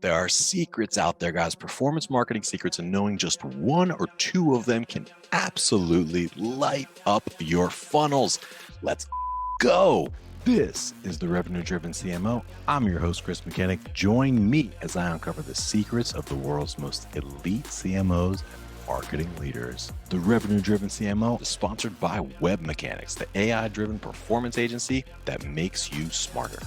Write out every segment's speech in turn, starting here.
There are secrets out there, guys, performance marketing secrets, and knowing just one or two of them can absolutely light up your funnels. Let's go. This is the Revenue Driven CMO. I'm your host, Chris Mechanic. Join me as I uncover the secrets of the world's most elite CMOs and marketing leaders. The Revenue Driven CMO is sponsored by Web Mechanics, the AI-driven performance agency that makes you smarter.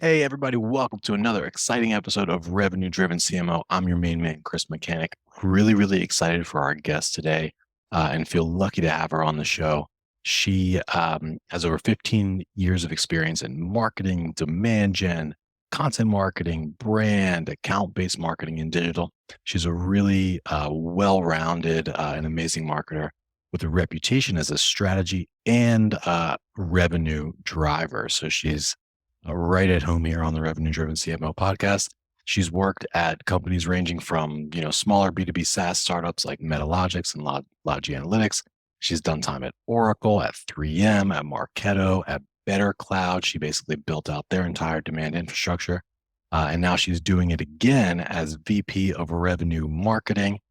Hey, everybody, welcome to another exciting episode of Revenue Driven CMO. I'm your main man, Chris Mechanic. Really excited for our guest today and feel lucky to have her on the show. She has over 15 years of experience in marketing, demand gen, content marketing, brand, account-based marketing, and digital. She's a really well-rounded and amazing marketer with a reputation as a strategy and revenue driver. So she's right at home here on the Revenue Driven CMO podcast. She's worked at companies ranging from, smaller B2B SaaS startups like Metalogix and Logi Analytics. She's done time at Oracle, at 3M, at Marketo, at Bettercloud. She basically built out their entire demand infrastructure. And now she's doing it again as VP of Revenue Marketing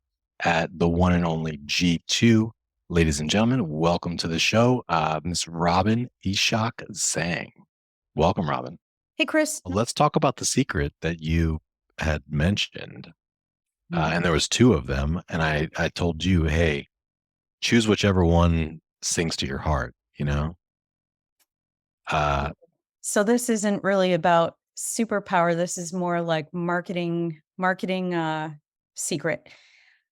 at the one and only G2. Ladies and gentlemen, welcome to the show, Ms. Robin Izsak-Tseng. Welcome, Robin. Hey, Chris. Let's talk about the secret that you had mentioned. And there was two of them. And I told you, hey, choose whichever one sings to your heart, So this isn't really about superpower. This is more like marketing secret.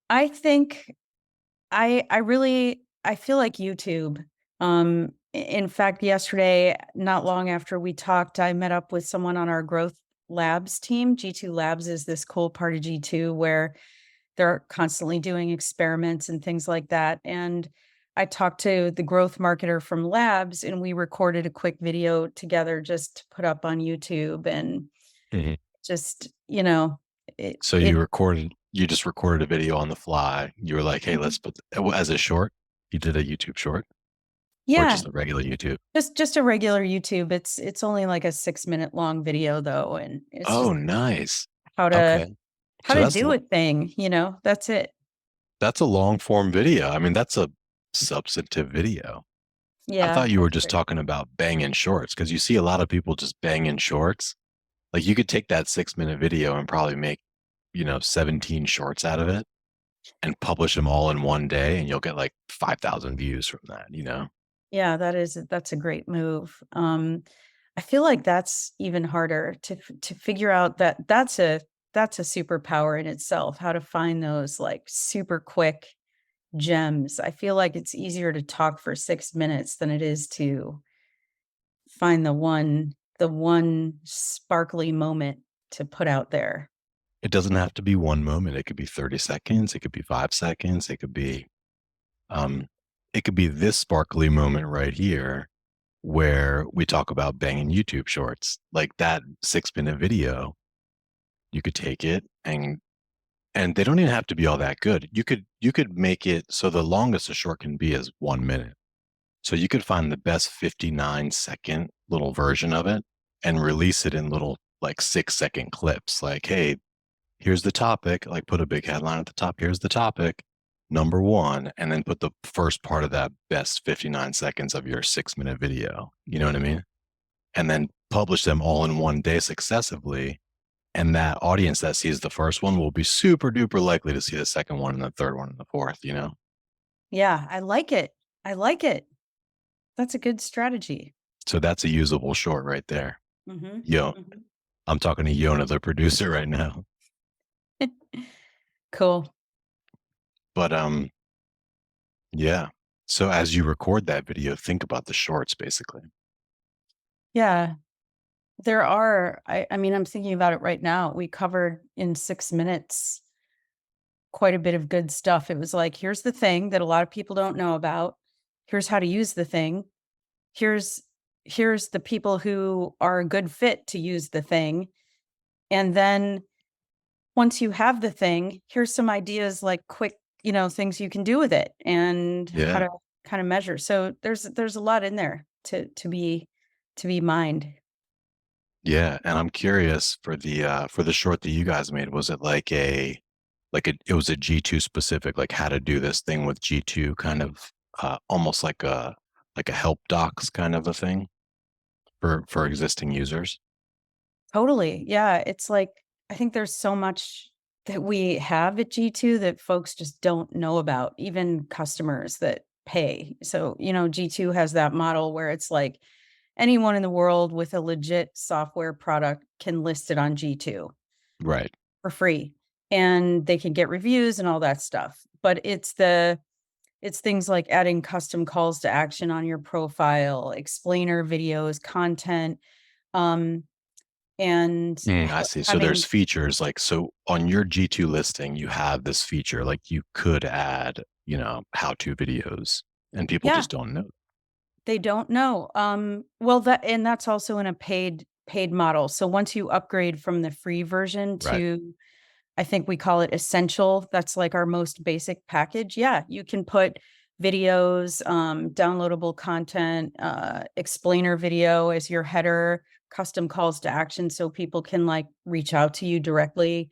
I think I feel like YouTube. In fact, yesterday, not long after we talked, I met up with someone on our growth labs team. G2 Labs is this cool part of G2 where they're constantly doing experiments and things like that. And I talked to the growth marketer from Labs, and we recorded a quick video together just to put up on YouTube. And Mhm. just, So you just recorded a video on the fly. You were like, hey, let's put as a short. You did a YouTube short or yeah, just a regular YouTube? just a regular YouTube. It's only like a 6-minute long video though, and it's Oh, just nice. how to Okay. how So to that's do a thing. That's it. that's a long form video. I mean, that's a substantive video. I Yeah, thought you were that's just great. talking about banging shorts because you see a lot of people just banging shorts. Like you could take that 6-minute video and probably make, 17 shorts out of it and publish them all in one day and you'll get like 5,000 views from that. Yeah, that's a great move. I feel like that's even harder to figure out that that's a superpower in itself. How to find those like super quick gems. I feel like it's easier to talk for 6 minutes than it is to find the one sparkly moment to put out there. It doesn't have to be one moment. It could be 30 seconds. It could be 5 seconds. Um, it could be this sparkly moment right here where we talk about banging YouTube shorts. Like that 6-minute video, you could take it and they don't even have to be all that good. You could make it so the longest a short can be is 1 minute. So you could find the best 59-second little version of it and release it in little like 6-second clips. Like, hey, here's the topic, like put a big headline at the top. Here's the topic, number one, and then put the first part of that best 59 seconds of your 6-minute video. You know what I mean? And then publish them all in one day successively. And that audience that sees the first one will be super duper likely to see the second one and the third one and the fourth. Yeah, I like it. I like it. That's a good strategy. So that's a usable short right there. Mhm. Yo, Mhm. I'm talking to Yona, the producer right now. Cool. But yeah. So as you record that video, think about the shorts basically. Yeah. I mean, I'm thinking about it right now. We covered in 6 minutes quite a bit of good stuff. It was like, here's the thing that a lot of people don't know about. Here's how to use the thing. Here's here's the people who are a good fit to use the thing. And then once you have the thing, here's some ideas like quick, things you can do with it and how Yeah. to kind of measure. So there's a lot in there to be mined. Yeah, and I'm curious for the short that you guys made, was it it was a G2 specific, like how to do this thing with G2 kind of almost like a help docs kind of a thing for existing users? Totally. Yeah. It's like, I think there's so much that we have at G2 that folks just don't know about, even customers that pay. So, G2 has that model where it's like anyone in the world with a legit software product can list it on G2 Right. for free and they can get reviews and all that stuff. But it's things like adding custom calls to action on your profile, explainer videos, content, um, and I see. So there's having features like, so on your G2 listing, you have this feature, like you could add, how-to videos and people yeah, just don't know. they don't know. Well, that's also in a paid model. So once you upgrade from the free version Right. to, I think we call it essential, that's like our most basic package. Yeah, you can put videos, downloadable content, explainer video as your header, custom calls to action so people can like reach out to you directly.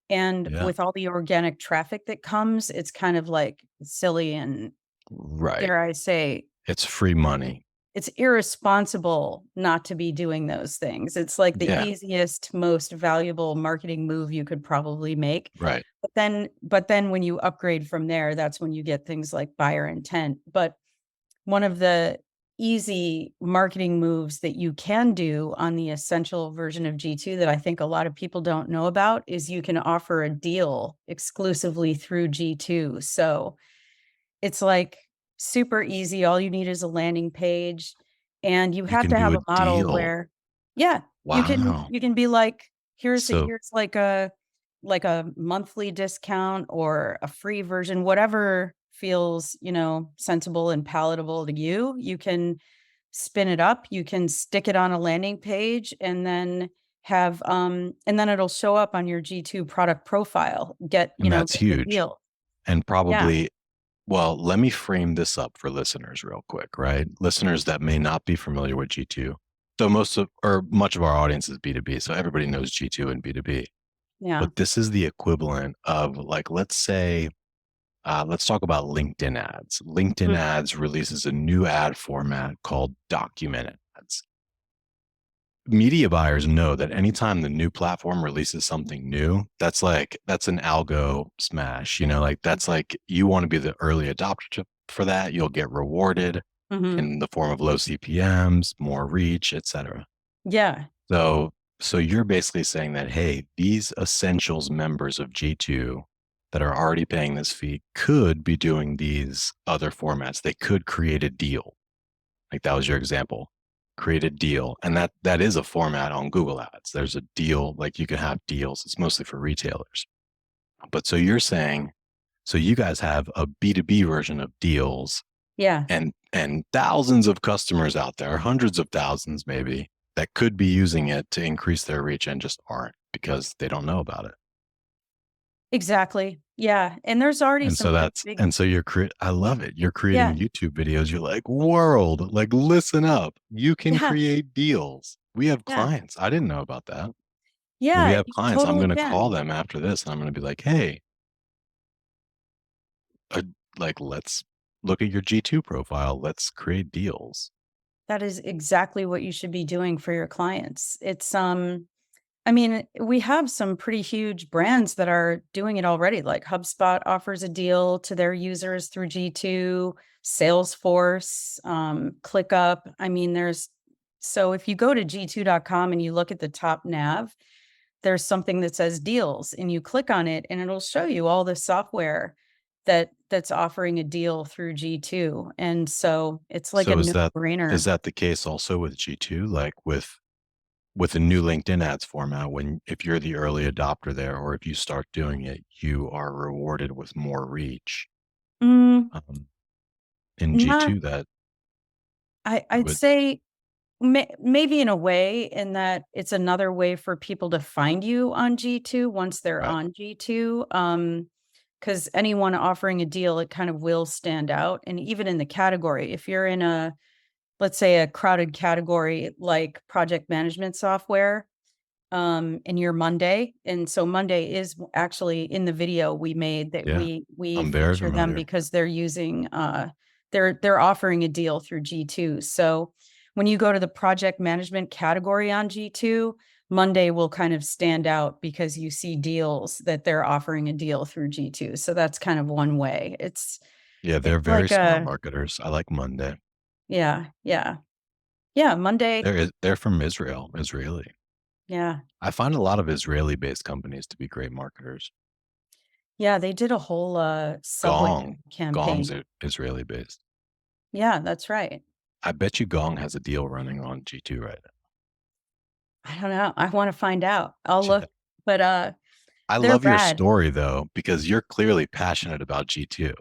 And Yeah. with all the organic traffic that comes, it's kind of like silly and, Right. dare I say, It's free money. it's irresponsible not to be doing those things. It's like the Yeah. easiest, most valuable marketing move you could probably make. Right. But then when you upgrade from there, that's when you get things like buyer intent. But one of the easy marketing moves that you can do on the essential version of G2 that I think a lot of people don't know about is you can offer a deal exclusively through G2. So it's like super easy. All you need is a landing page and you You have can to do have a a model deal. where, yeah, you can Wow. you can be like, So here's like a monthly discount or a free version, whatever feels, sensible and palatable to you. You can spin it up, you can stick it on a landing page and then it'll show up on your G2 product profile. and that's Get the huge. deal. And Yeah. probably, well, let me frame this up for listeners real quick, right? Listeners that may not be familiar with G2. So much of our audience is B2B. So everybody knows G2 and B2B. Yeah. But this is the equivalent of, like, let's say, let's talk about LinkedIn ads. LinkedIn Mhm. ads releases a new ad format called document ads. Media buyers know that anytime the new platform releases something new, that's an algo smash. Like that's like you want to be the early adopter for that. You'll get rewarded Mhm. in the form of low CPMs, more reach, etc. Yeah. So so you're basically saying that, hey, these essentials members of G2 that are already paying this fee could be doing these other formats. They could create a deal. Like that was your example. Create a deal. And that is a format on Google Ads. There's a deal, like you can have deals. It's mostly for retailers. But so you're saying, so you guys have a B2B version of deals Yeah. and thousands of customers out there, hundreds of thousands maybe, that could be using it to increase their reach and just aren't because they don't know about it. Exactly. Yeah, and there's already And some so pretty that's big. and so you're I love it. You're creating Yeah. YouTube videos. You're like, world, like listen up. You can Yeah. create deals. We have Yeah. clients. I didn't know about that. We Yeah, have you clients. I'm totally going to call can. them after this and I'm going to be like, hey, uh, like let's look at your G2 profile. Let's create deals. That is exactly what you should be doing for your clients. I mean, we have some pretty huge brands that are doing it already. Like HubSpot offers a deal to their users through G2, Salesforce, ClickUp. I mean, so if you go to g2.com and you look at the top nav, there's something that says deals and you click on it and it'll show you all the software that's offering a deal through G2. And so it's like a So no-brainer. is that the case also with G2? Like with the new LinkedIn ads format, when if you're the early adopter there, or if you start doing it, you are rewarded with more reach. Mm, Um, in not G2 that I'd would say maybe in a way in that it's another way for people to find you on G2 once they're right. on G2. Because anyone offering a deal, it kind of will stand out. And even in the category, if you're in let's say a crowded category like project management software, in your Monday. And so Monday is actually in the video we made that Yeah, we I'm very feature them familiar. because they're using they're offering a deal through G2. So when you go to the project management category on G2, Monday will kind of stand out because you see deals that they're offering a deal through G2. So that's kind of one way. Yeah, they're It's very like smart a marketers. I like Monday. yeah, yeah. Yeah, Monday. They're from Israel, Israeli. Yeah. I find a lot of Israeli-based companies to be great marketers. Yeah, they did a whole Subway Gong's campaign. Israeli-based. Yeah, that's right. I bet you Gong has a deal running on G2 right I don't know. I want to find out. I'll now. look, but I they're love your rad. story though, because you're clearly passionate about G2.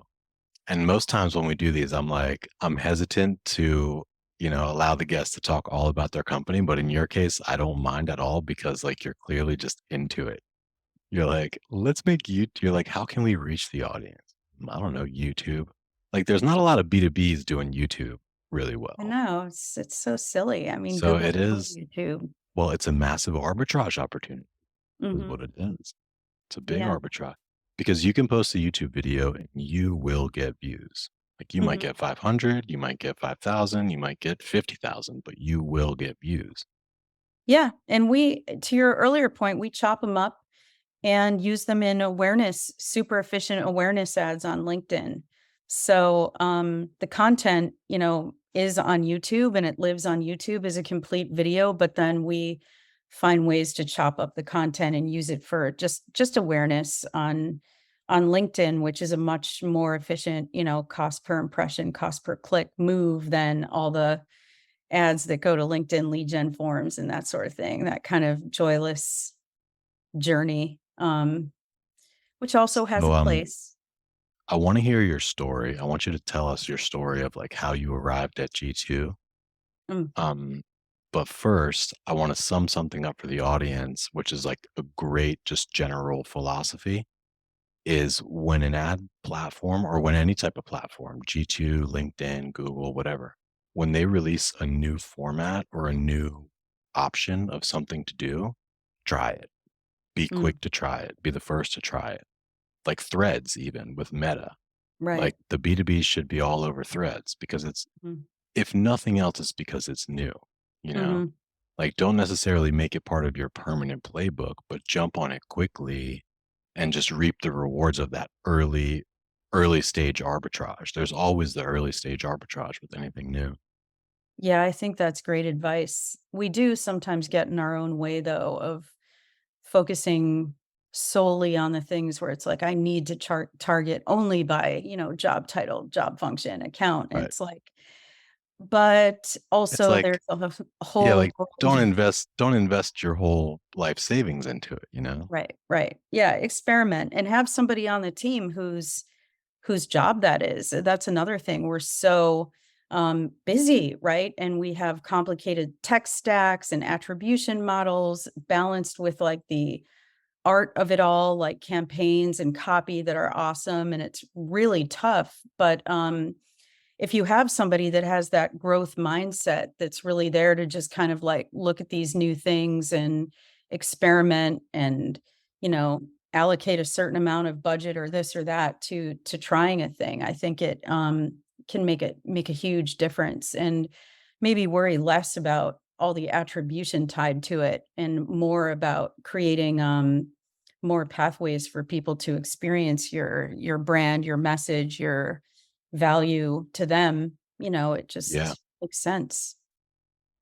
And most times when we do these, I'm like, I'm hesitant to, allow the guests to talk all about their company. But in your case, I don't mind at all because like you're clearly just into it. You're like, let's make you're like, how can we reach the audience? I don't know, YouTube. Like there's not a lot of B2Bs doing YouTube really I well. know it's so silly. I mean, So Google it owns is, YouTube. well, it's a massive arbitrage opportunity, is Hmm. what it is. It's a big Yeah. arbitrage because you can post a YouTube video and you will get views. Like you might Hmm. get 500, you might get 5,000, you might get 50,000, but you will get views. Yeah, and we, to your earlier point, we chop them up and use them in awareness, super efficient awareness ads on LinkedIn. So the content, is on YouTube and it lives on YouTube as a complete video, but then we find ways to chop up the content and use it for just awareness on LinkedIn, which is a much more efficient, cost per impression, cost per click move than all the ads that go to LinkedIn lead gen forms and that sort of thing, that kind of joyless journey, which also has So a place. I want to hear your story. I want you to tell us your story of like how you arrived at G2. Mm, Um, but first, I want to sum something up for the audience, which is like a great just general philosophy is when an ad platform or when any type of platform, G2, LinkedIn, Google, whatever, when they release a new format or a new option of something to do, try it. Be mm, quick to try it. Be the first to try it. Like threads, even with Meta. right. Like the B2B should be all over threads because it's, Mm, if nothing else, it's because it's new, you know? mhm. Like don't necessarily make it part of your permanent playbook, but jump on it quickly and just reap the rewards of that early stage arbitrage. There's always the early stage arbitrage with anything new. Yeah, I think that's great advice. We do sometimes get in our own way, though, of focusing solely on the things where it's like, I need to target only by, job title, job function, account. And Right. it's like, but It's also there's like, a yeah, whole like world. don't invest your whole life savings into it, you know? Right, right. Yeah, experiment and have somebody on the team whose job that is. That's another thing. We're so busy, right? And we have complicated tech stacks and attribution models balanced with like the art of it all, like campaigns and copy that are awesome. And it's really tough. But if you have somebody that has that growth mindset that's really there to just kind of like look at these new things and experiment and you know allocate a certain amount of budget or this or that to trying a thing, I think it can make a huge difference and maybe worry less about all the attribution tied to it and more about creating more pathways for people to experience your brand, your message, your value to them, it Yeah. just makes sense.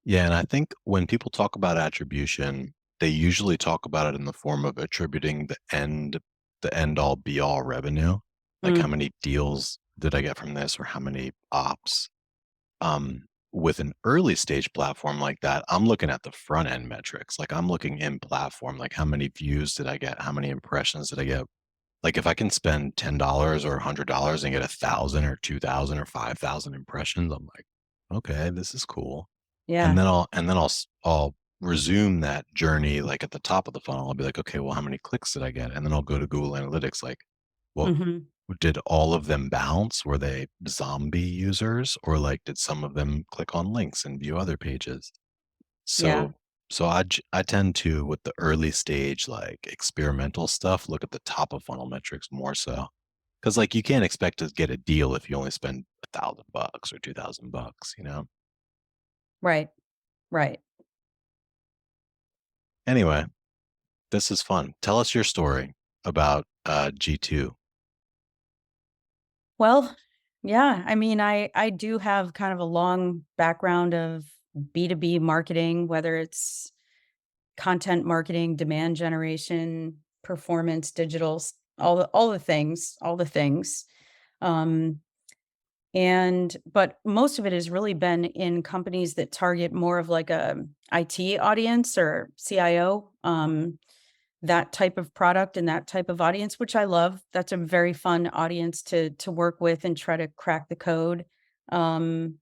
Yeah. And I think when people talk about attribution, they usually talk about it in the form of attributing the end all be all revenue. Like how Mm, many deals did I get from this or how many ops? With an early stage platform like that, I'm looking at the front end metrics. Like I'm looking in platform, like how many views did I get? How many impressions did I get? Like if I can spend $10 or $100 and get 1,000 or 2,000 or 5,000 impressions, I'm like, okay, this is cool. yeah. And then I'll resume that journey like at the top of the funnel. I'll be like, okay, well, how many clicks did I get? And then I'll go to Google Analytics, like, well, Mhm. Did all of them bounce? Were they zombie users, or like did some of them click on links and view other pages? Yeah. So I tend to, with the early stage like experimental stuff, look at the top of funnel metrics more so. Because like you can't expect to get a deal if you only spend $1,000 or $2,000, you know? Right. Right. Anyway, this is fun. Tell us your story about G2. Well, yeah, I mean, I do have kind of a long background of B2B marketing, whether it's content marketing, demand generation, performance, digitals, all the things. Um, and but most of it has really been in companies that target more of like a IT audience or CIO. That type of product and that type of audience, which I love. That's a very fun audience to work with and try to crack the code. Um,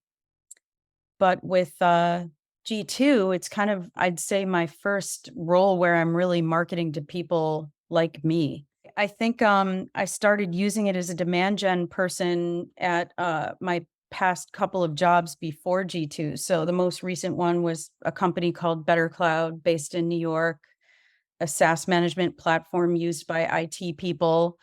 but with G2, it's kind of, I'd say, my first role where I'm really marketing to people like me. I think I started using it as a demand gen person at my past couple of jobs before G2. So the most recent one was a company called Bettercloud based in New York, a SaaS management platform used by IT people.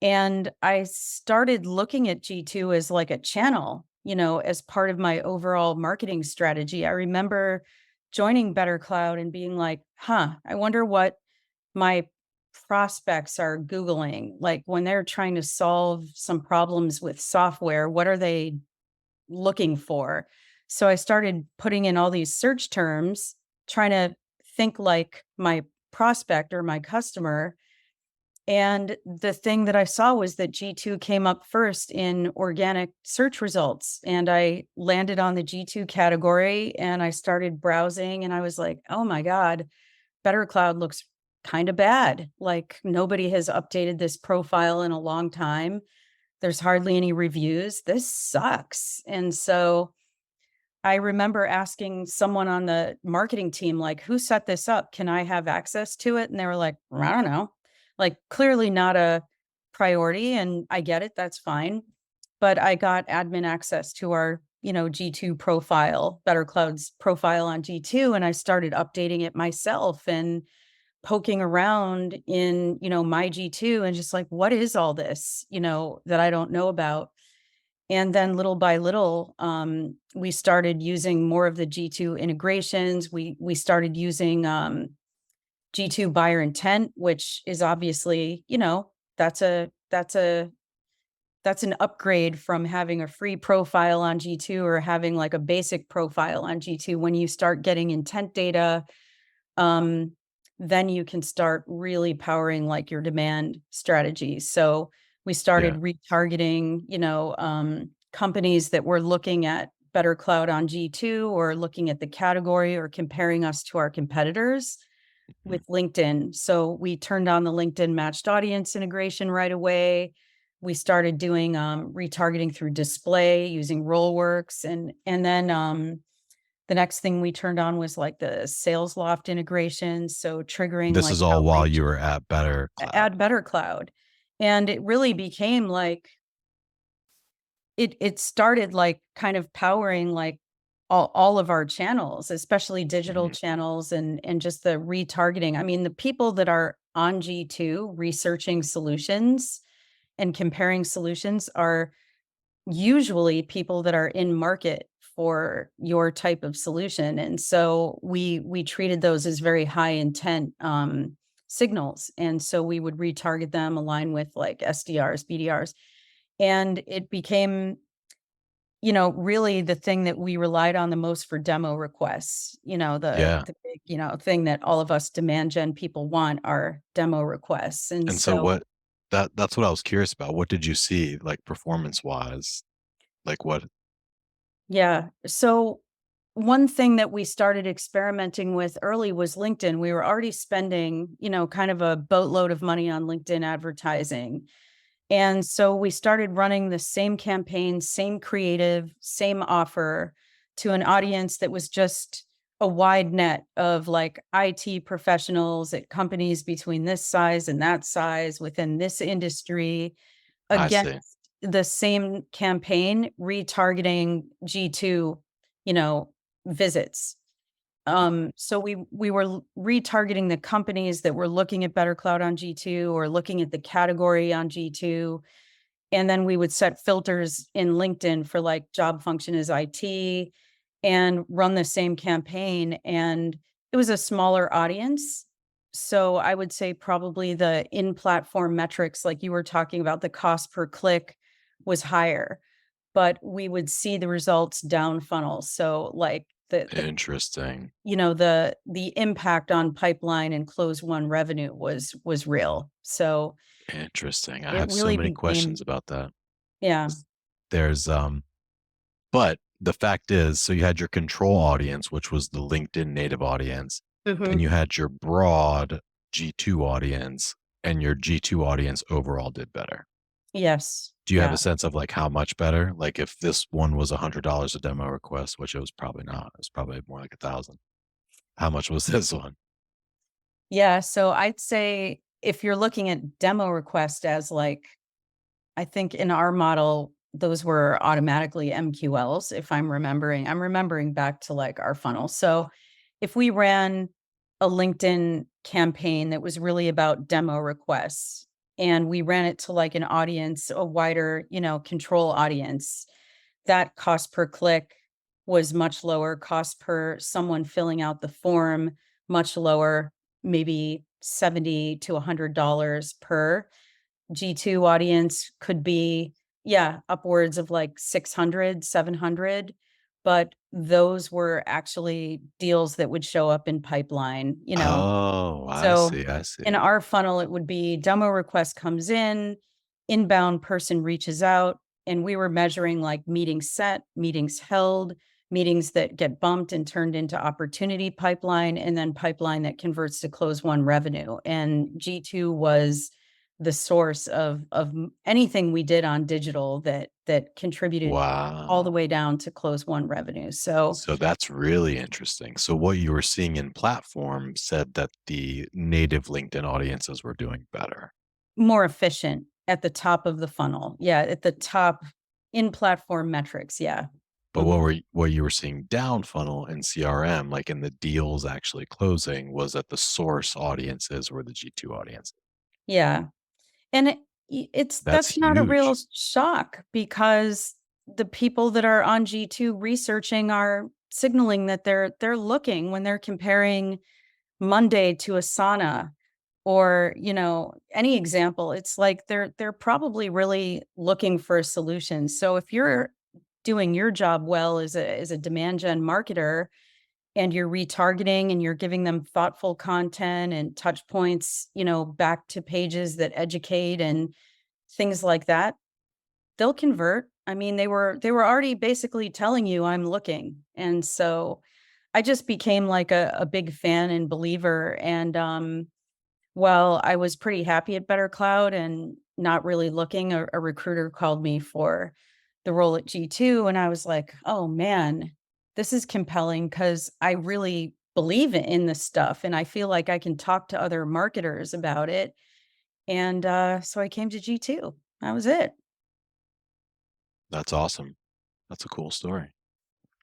And I started looking at G2 as like a channel, as part of my overall marketing strategy. I remember joining Better Cloud and being like, I wonder what my prospects are Googling. Like when they're trying to solve some problems with software, what are they looking for? So I started putting in all these search terms, trying to think like my prospect or my customer. And the thing that I saw was that G2 came up first in organic search results. And I landed on the G2 category and I started browsing and I was like, oh my God, Better Cloud looks kind of bad. Like nobody has updated this profile in a long time. There's hardly any reviews. This sucks. And so I remember asking someone on the marketing team, like, who set this up? Can I have access to it? And they were like, I don't know. Like, clearly not a priority. And I get it. That's fine. But I got admin access to our, G2 profile, Better Cloud's profile on G2. And I started updating it myself and poking around in, my G2 and just like, what is all this, that I don't know about? And then little by little, we started using more of the G2 integrations. We started using G2 buyer intent, which is obviously, that's a that's a that's an upgrade from having a free profile on G2 or having like a basic profile on G2. When you start getting intent data, um, then you can start really powering like your demand strategies. So we Yeah. started retargeting, companies that were looking at Better Cloud on G2 or looking at the category or comparing us to our competitors Mhm. with LinkedIn. So we turned on the LinkedIn matched audience integration right away. We started doing retargeting through display using Rollworks, and then the next thing we turned on was like the sales loft integration, so triggering This like is all while outreach you were at Better Cloud. add Better Cloud. And it really became like it started like kind of powering like all of our channels, especially digital Mhm. channels and just the retargeting. I mean, the people that are on G2 researching solutions and comparing solutions are usually people that are in market for your type of solution. And so we treated those as very high intent signals. And so we would retarget them, align with like SDRs, BDRs. And it became, really the thing that we relied on the most for demo requests. Yeah. The big, thing that all of us demand gen people want are demo requests. And And so so what that's what I was curious about. What did you see like performance wise? Like what? yeah. So one thing that we started experimenting with early was LinkedIn. We were already spending, kind of a boatload of money on LinkedIn advertising. And so we started running the same campaign, same creative, same offer to an audience that was just a wide net of like IT professionals at companies between this size and that size within this industry, I see. against the same campaign retargeting G2, you know, visits. So we were retargeting the companies that were looking at Bettercloud on G2 or looking at the category on G2. And then we would set filters in LinkedIn for like job function is IT and run the same campaign. And it was a smaller audience. So I would say probably the in-platform metrics, like you were talking about, the cost per click was higher, but we would see the results down funnel. So like the Interesting. the impact on pipeline and close one revenue was real. So Interesting. I it have so really many questions became, about that. yeah. There's but the fact is, so you had your control audience, which was the LinkedIn native audience, then Mhm. you had your broad G2 audience, and your G2 audience overall did better. Yes. Do you have Yeah. a sense of like how much better? Like if this one was $100 a demo request, which it was probably not, it was probably more like 1,000. How much was this one? Yeah, so I'd say if you're looking at demo request as like, I think in our model, those were automatically MQLs, if I'm remembering back to like our funnel. So if we ran a LinkedIn campaign that was really about demo requests and we ran it to like an audience, a wider, control audience, that cost per click was much lower, cost per someone filling out the form much lower, maybe 70 to $100 per. G2 audience could be, yeah, upwards of like 600, 700, but those were actually deals that would show up in pipeline. Oh, I So see. I in see. our funnel, it would be demo request comes in, inbound person reaches out, and we were measuring like meetings set, meetings held, meetings that get bumped and turned into opportunity pipeline, and then pipeline that converts to close one revenue. And G2 was the source of anything we did on digital that contributed all the Wow. way down to close one revenue. So So that's really interesting. So what you were seeing in platform said that the native LinkedIn audiences were doing better. more efficient at the top of the funnel. Yeah, at the top in platform metrics. Yeah. But Mhm. what you were seeing down funnel in CRM, like in the deals actually closing, was that the source audiences were the G2 audience. Yeah. And it's That's that's not a real huge. shock because the people that are on G2 researching are signaling that they're looking when they're comparing Monday to Asana or, any example. It's like they're probably really looking for a solution. So if you're doing your job well as a demand gen marketer and you're retargeting and you're giving them thoughtful content and touch points, back to pages that educate and things like that, they'll convert. I mean, they were already basically telling you I'm looking. And so I just became like a big fan and believer. And well, I was pretty happy at Bettercloud and not really looking. A recruiter called me for the role at G2, and I was like, "Oh man, this is compelling because I really believe in this stuff, and I feel like I can talk to other marketers about it." And so I came to G2. That was it. That's awesome. That's a cool story.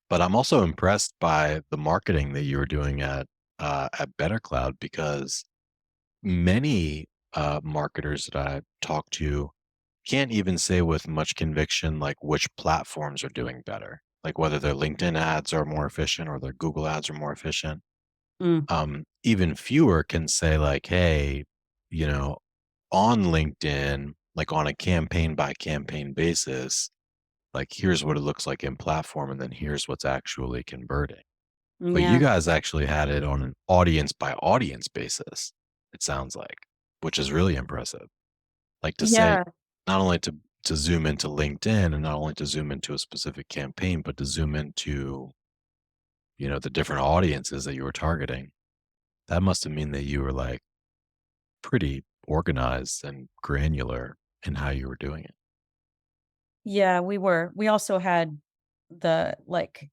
But I'm also impressed by the marketing that you were doing at BetterCloud because many marketers that I talk to can't even say with much conviction like which platforms are doing better, like whether their LinkedIn ads are more efficient or their Google ads are more efficient. Mm, Even fewer can say like, hey, you know, on LinkedIn, like on a campaign by campaign basis, like here's what it looks like in platform, and then here's what's actually converting. But you yeah. guys actually had it on an audience by audience basis, it sounds like, which is really impressive. Like to say Yeah. not only to zoom into LinkedIn and not only to zoom into a specific campaign, but to zoom into, the different audiences that you were targeting. That must have mean that you were like pretty organized and granular in how you were doing it. Yeah, we were. We also had an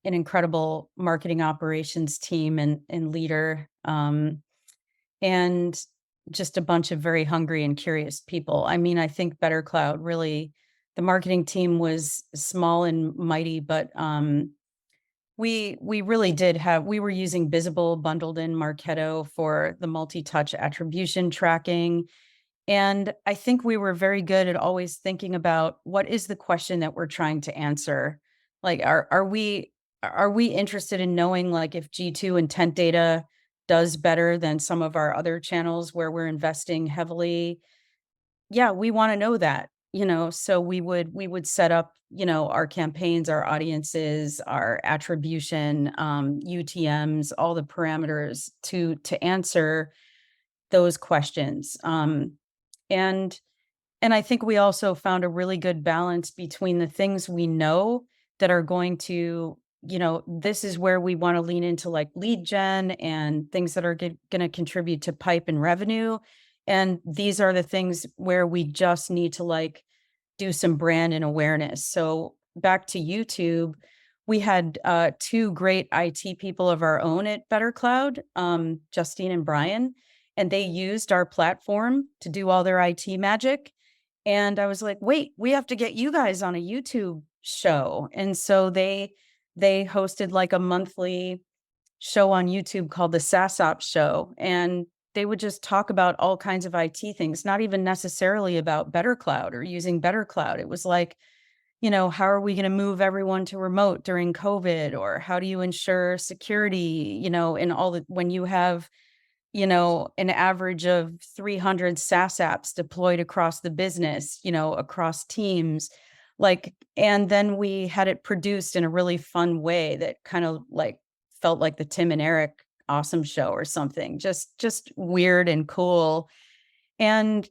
incredible marketing operations team and leader. And just a bunch of very hungry and curious people. I mean, I think Bettercloud really, the marketing team was small and mighty, but we really did have, we were using Visible bundled in Marketo for the multi-touch attribution tracking. And I think we were very good at always thinking about what is the question that we're trying to answer. Like, are we interested in knowing like if G2 intent data does better than some of our other channels where we're investing heavily? Yeah, we want to know that, so we would set up, our campaigns, our audiences, our attribution, UTMs, all the parameters to answer those questions. And and I think we also found a really good balance between the things we know that are going to, this is where we want to lean into like lead gen and things that are going to contribute to pipe and revenue. And these are the things where we just need to like do some brand and awareness. So back to YouTube, we had two great IT people of our own at Bettercloud, Justine and Brian, and they used our platform to do all their IT magic. And I was like, wait, we have to get you guys on a YouTube show. And so they hosted like a monthly show on YouTube called the SaaS Ops Show. And they would just talk about all kinds of IT things, not even necessarily about Bettercloud or using Bettercloud. It was like, how are we going to move everyone to remote during COVID? Or how do you ensure security, in all the, when you have, an average of 300 SaaS apps deployed across the business, across teams. Like, and then we had it produced in a really fun way that kind of like felt like the Tim and Eric awesome show or something, just weird and cool. And,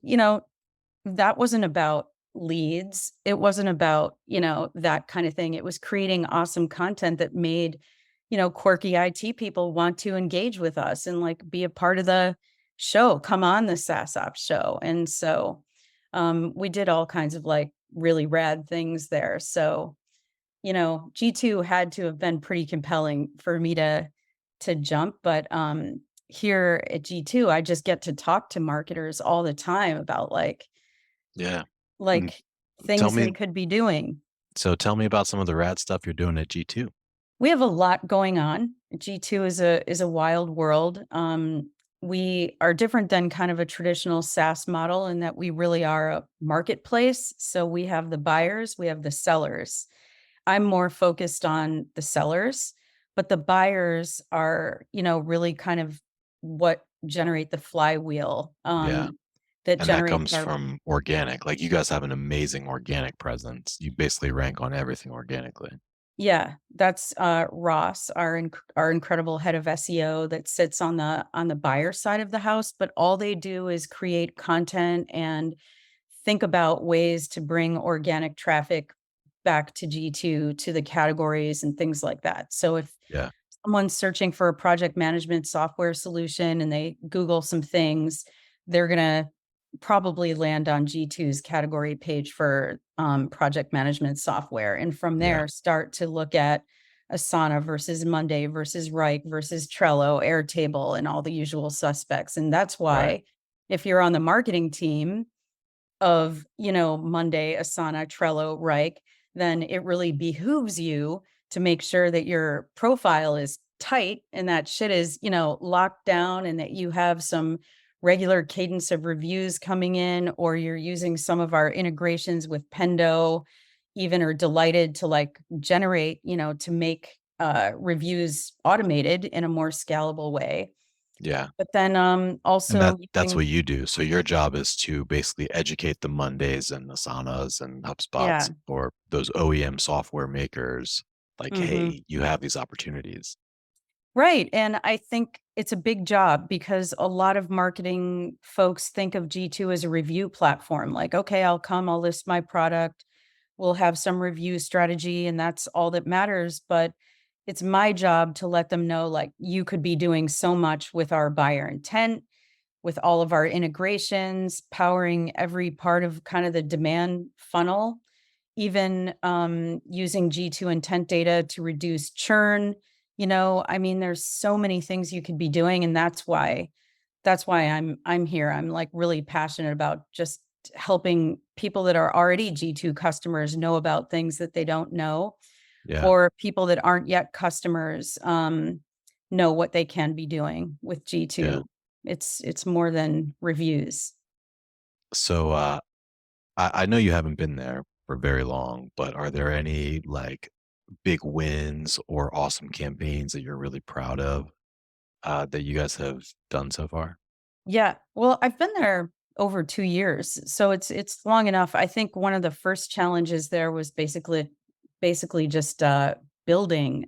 that wasn't about leads. It wasn't about, that kind of thing. It was creating awesome content that made, quirky IT people want to engage with us and like be a part of the show, come on the SaaS Ops show. And so we did all kinds of like really rad things there. So, G2 had to have been pretty compelling for me to jump, but here at G2, I just get to talk to marketers all the time about Yeah. Mm, like Tell things they me, could be doing. tell me about some of the rad stuff you're doing at G2. We have a lot going on. G2 is a wild world. We are different than kind of a traditional SaaS model in that we really are a marketplace. So we have the buyers, we have the sellers. I'm more focused on the sellers, but the buyers are, really kind of what generate the flywheel, Yeah. that And that generates comes our. from organic. Like you guys have an amazing organic presence. You basically rank on everything organically. Yeah, that's Ross, our incredible head of SEO that sits on the buyer side of the house, but all they do is create content and think about ways to bring organic traffic back to G2 to the categories and things like that. So if Yeah. someone's searching for a project management software solution and they Google some things, they're going to probably land on G2's category page for project management software. And from Yeah. there, start to look at Asana versus Monday versus Wrike versus Trello, Airtable, and all the usual suspects. And that's Right. why if you're on the marketing team of, Monday, Asana, Trello, Wrike, then it really behooves you to make sure that your profile is tight and that shit is, locked down and that you have some regular cadence of reviews coming in, or you're using some of our integrations with Pendo, even or delighted to like generate, to make reviews automated in a more scalable way. Yeah. But then And also that's using, what you do. So your job is to basically educate the Mondays and Asanas and HubSpots yeah. or those OEM software makers. Like, Mhm. hey, you have these opportunities. Right, and I think it's a big job because a lot of marketing folks think of G2 as a review platform. Like, okay, I'll come, I'll list my product, we'll have some review strategy, and that's all that matters. But it's my job to let them know, like, you could be doing so much with our buyer intent, with all of our integrations, powering every part of kind of the demand funnel, even using G2 intent data to reduce churn. I mean, there's so many things you could be doing. And that's why that's why I'm here. I'm like really passionate about just helping people that are already G2 customers know about things that they don't know, Yeah. or people that aren't yet customers know what they can be doing with Yeah. G2. It's more than reviews. So I know you haven't been there for very long, but are there any like big wins or awesome campaigns that you're really proud of that you guys have done so far? Yeah. Well, I've been there over 2 years, so it's long enough. I think one of the first challenges there was basically just building.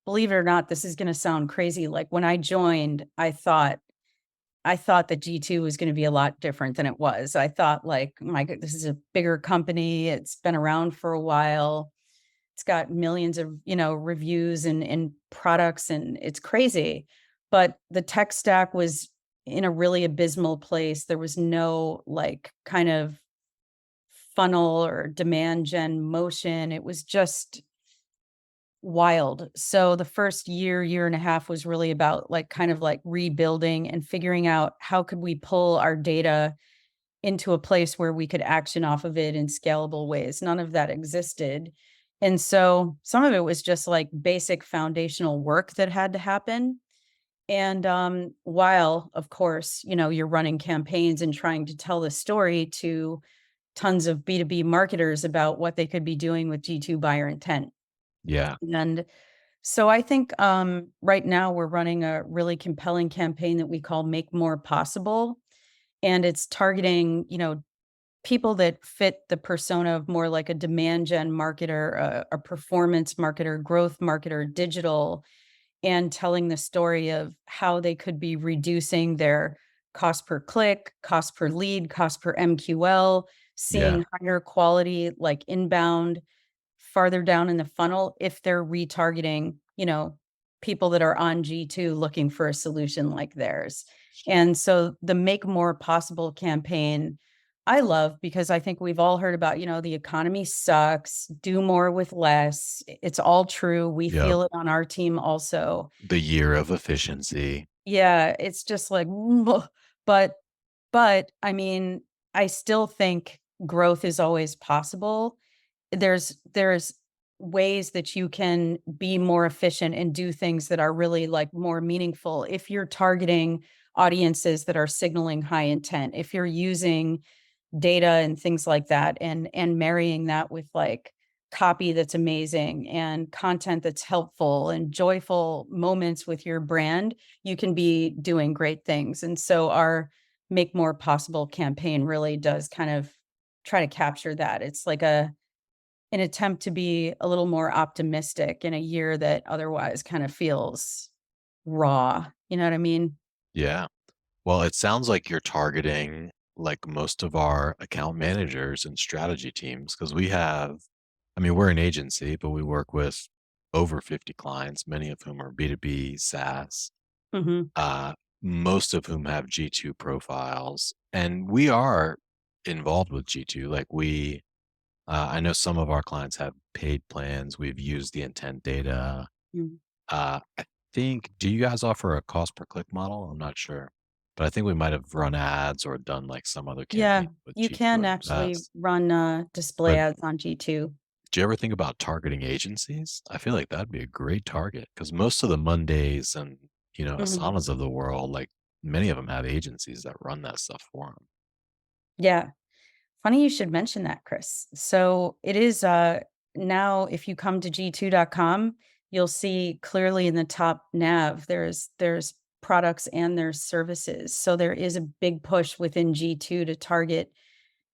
Believe it or not, this is going to sound crazy. Like when I joined, I thought that G2 was going to be a lot different than it was. I thought like, my God, this is a bigger company. It's been around for a while. It's got millions of, reviews and products, and it's crazy. But the tech stack was in a really abysmal place. There was no like kind of funnel or demand gen motion. It was just wild. So the first year and a half was really about like kind of like rebuilding and figuring out how could we pull our data into a place where we could action off of it in scalable ways. None of that existed. And so some of it was just like basic foundational work that had to happen. And while, of course, you're running campaigns and trying to tell the story to tons of B2B marketers about what they could be doing with G2 buyer intent. Yeah. And so I think right now we're running a really compelling campaign that we call Make More Possible. And it's targeting, people that fit the persona of more like a demand gen marketer, a performance marketer, growth marketer, digital, and telling the story of how they could be reducing their cost per click, cost per lead, cost per MQL, Yeah. seeing higher quality, like inbound farther down in the funnel if they're retargeting, people that are on G2 looking for a solution like theirs. And so the Make More Possible campaign, I love because I think we've all heard about, the economy sucks, do more with less. It's all true. We Yep. feel it on our team also. The year of efficiency. Yeah, it's just like, but I mean, I still think growth is always possible. There's ways that you can be more efficient and do things that are really like more meaningful if you're targeting audiences that are signaling high intent, if you're using data and things like that, and marrying that with like copy that's amazing and content that's helpful and joyful moments with your brand, you can be doing great things. And so our Make More Possible campaign really does kind of try to capture that. It's like an attempt to be a little more optimistic in a year that otherwise kind of feels raw. You know what I mean? Yeah. Well, it sounds like you're targeting like most of our account managers and strategy teams because I mean, we're an agency, but we work with over 50 clients, many of whom are B2B SaaS, Mhm. uh, most of whom have G2 profiles. And we are involved with G2. I know some of our clients have paid plans. We've used the intent data. Mhm. I think, do you guys offer a cost per click model? I'm not sure, but I think we might have run ads or done like some other Yeah, campaign with you G2 can in the actually past. run display But ads on G2. do you ever think about targeting agencies? I feel like that'd be a great target because most of the Mondays and, Mhm. Asanas of the world, like many of them have agencies that run that stuff for them. Yeah. Funny you should mention that, Chris. So it is now if you come to g2.com, you'll see clearly in the top nav there's products and there's services. So there is a big push within G2 to target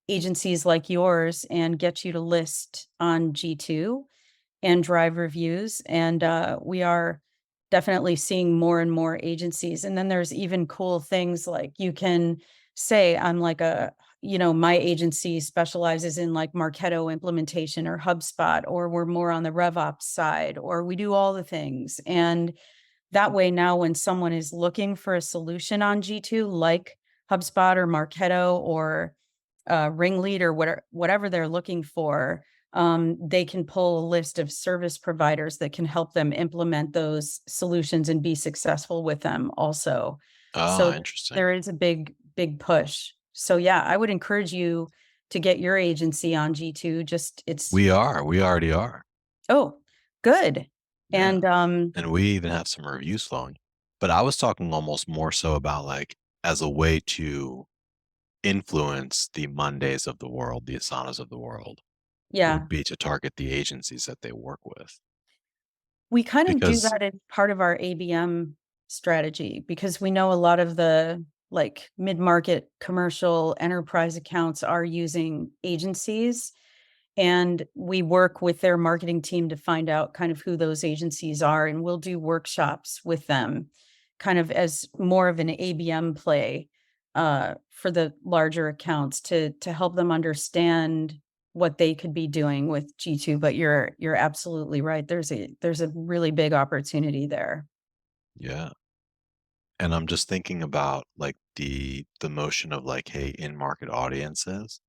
agencies like yours and get you to list on G2 and drive reviews. And we are definitely seeing more and more agencies. And then there's even cool things like you can say, I'm like my agency specializes in like Marketo implementation or HubSpot, or we're more on the RevOps side, or we do all the things. And that way, now when someone is looking for a solution on G2, like HubSpot or Marketo or Ringlead or whatever they're looking for, they can pull a list of service providers that can help them implement those solutions and be successful with them also. Oh, So interesting. there is a big push. So yeah, I would encourage you to get your agency on G2. Just it's We are. We already are. oh, good. Yeah. And And we even have some reviews flowing. But I was talking almost more so about like as a way to influence the Mondays of the world, the Asanas of the world, yeah, would be to target the agencies that they work with. we kind of do Because that as part of our ABM strategy because we know a lot of the like mid-market commercial enterprise accounts are using agencies, and we work with their marketing team to find out kind of who those agencies are, and we'll do workshops with them kind of as more of an ABM play for the larger accounts to help them understand what they could be doing with G2. But you're absolutely right. There's a really big opportunity there. yeah. And I'm just thinking about like the motion of like, hey, in-market audiences.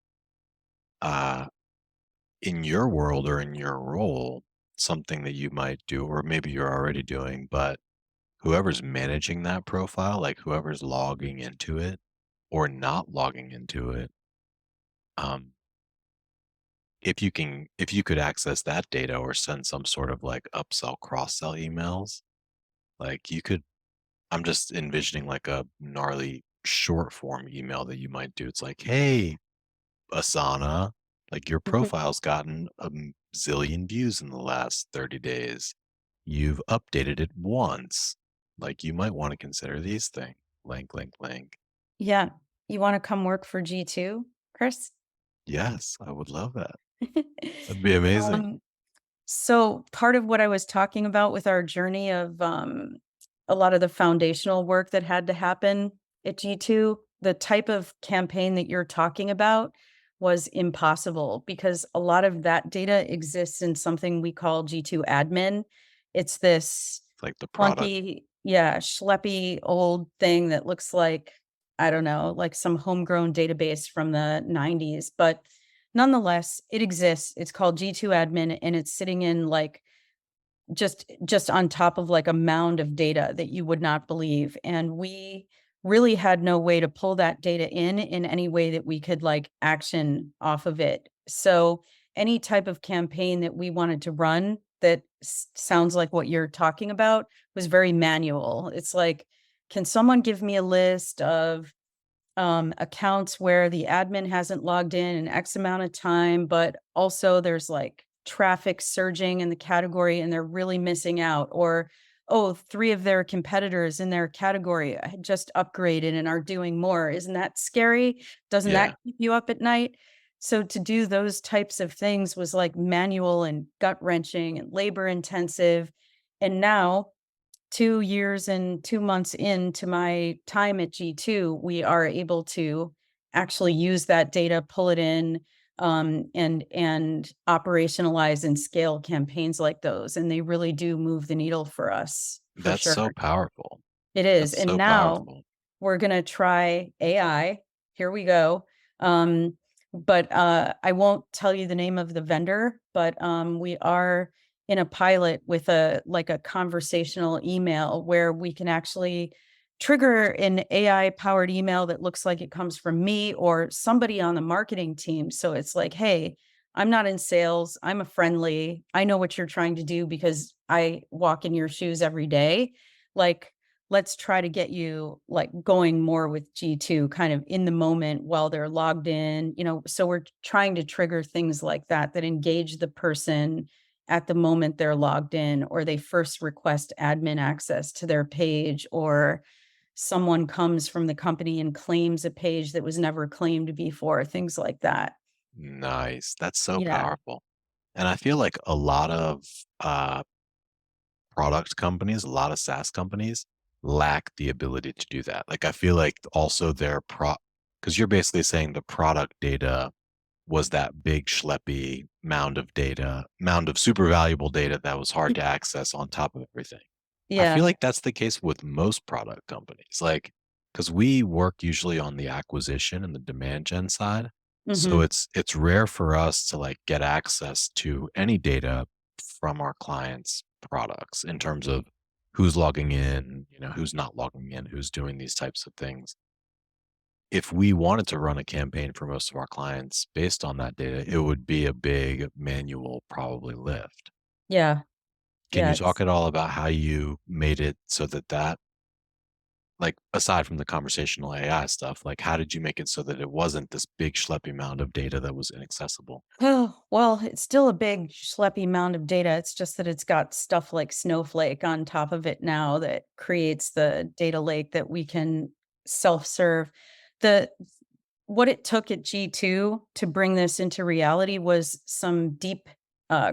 Uh in your world or in your role, something that you might do, or maybe you're already doing, but whoever's managing that profile, like whoever's logging into it or not logging into it, um, if you could access that data or send some sort of like upsell, cross-sell emails, like you could, I'm just envisioning like a gnarly short form email that you might do. It's like, hey, Asana, like your Mhm. profile's gotten a zillion views in the last 30 days. You've updated it once. Like you might want to consider these things. Link, link, link. Yeah. You want to come work for G2, Chris? Yes, I would love that. That'd be amazing. um, So part of what I was talking about with our journey of a lot of the foundational work that had to happen at G2, the type of campaign that you're talking about was impossible because a lot of that data exists in something we call G2 admin. It's this It's like the product. clunky, yeah, schleppy old thing that looks like, I don't know, like some homegrown database from the 90s. But nonetheless, it exists. It's called G2 admin, and it's sitting in like just on top of like a mound of data that you would not believe. And we really had no way to pull that data in any way that we could like action off of it. So any type of campaign that we wanted to run that sounds like what you're talking about was very manual. It's like, can someone give me a list of accounts where the admin hasn't logged in X amount of time, but also there's like traffic surging in the category and they're really missing out? Or, oh, three of their competitors in their category just upgraded and are doing more. Isn't that scary? Doesn't that Yeah. keep you up at night? So to do those types of things was like manual and gut wrenching and labor intensive. And now 2 years and 2 months into my time at G2, we are able to actually use that data, pull it in, and operationalize and scale campaigns like those, and they really do move the needle for us, for That's so sure. powerful. It is, That's and so now powerful. we're gonna try AI. Here we go. But, I won't tell you the name of the vendor, but, we are in a pilot with a like, a conversational email where we can actually trigger an AI-powered email that looks like it comes from me or somebody on the marketing team. So it's like, "Hey, I'm not in sales. I'm a friendly. I know what you're trying to do because I walk in your shoes every day. Like, let's try to get you like going more with G2 kind of in the moment while they're logged in, so we're trying to trigger things like that that engage the person at the moment they're logged in or they first request admin access to their page, or someone comes from the company and claims a page that was never claimed before, things like that. Nice. That's so Yeah. powerful. And I feel like a lot of uh, product companies, a lot of SaaS companies lack the ability to do that. Like I feel like also their because you're basically saying the product data was that big schleppy mound of data, mound of super valuable data that was hard to access on top of everything. I feel Yeah. like that's the case with most product companies. Like, because we work usually on the acquisition and the demand gen side. So Mhm. it's rare for us to like get access to any data from our clients' products in terms of who's logging in, who's not logging in, who's doing these types of things. If we wanted to run a campaign for most of our clients based on that data, it would be a big manual probably lift. Yeah. Can you Yeah. talk at all about how you made it so that like, aside from the conversational AI stuff, like, how did you make it so that it wasn't this big schleppy amount of data that was inaccessible? Oh, well, it's still a big schleppy mound of data. It's just that it's got stuff like Snowflake on top of it now that creates the data lake that we can self-serve. The what it took at G2 to bring this into reality was some deep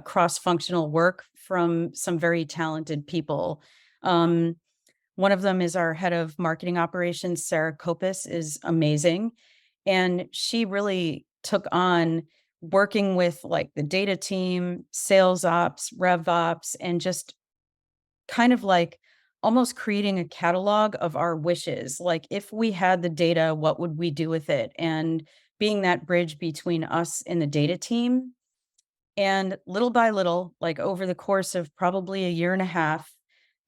cross-functional work from some very talented people. Um, One of them is our head of marketing operations, Sarah Koppes, is amazing. And she really took on working with like the data team, sales ops, rev ops, and just kind of like almost creating a catalog of our wishes. Like if we had the data, what would we do with it? And being that bridge between us and the data team. And little by little, like over the course of probably a year and a half,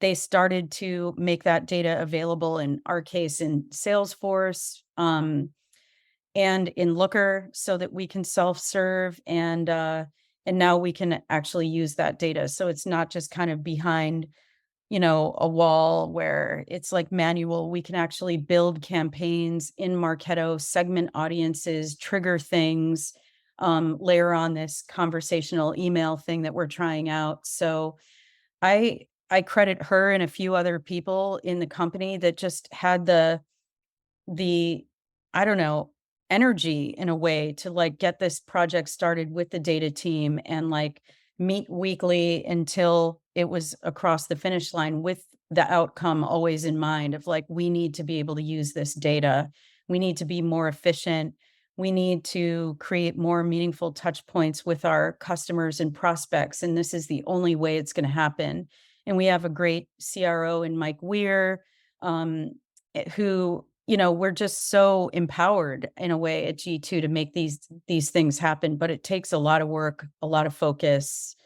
they started to make that data available in our case in Salesforce, and in Looker so that we can self-serve and now we can actually use that data. So it's not just kind of behind, a wall where it's like manual. We can actually build campaigns in Marketo, segment audiences, trigger things, layer on this conversational email thing that we're trying out. So I credit her and a few other people in the company that just had the I don't know, energy in a way to like get this project started with the data team and like meet weekly until it was across the finish line with the outcome always in mind of like we need to be able to use this data. We need to be more efficient. We need to create more meaningful touch points with our customers and prospects and this is the only way it's going to happen. And we have a great CRO in Mike Weir, um, who we're just so empowered in a way at G2 to make these things happen, but it takes a lot of work, a lot of focus,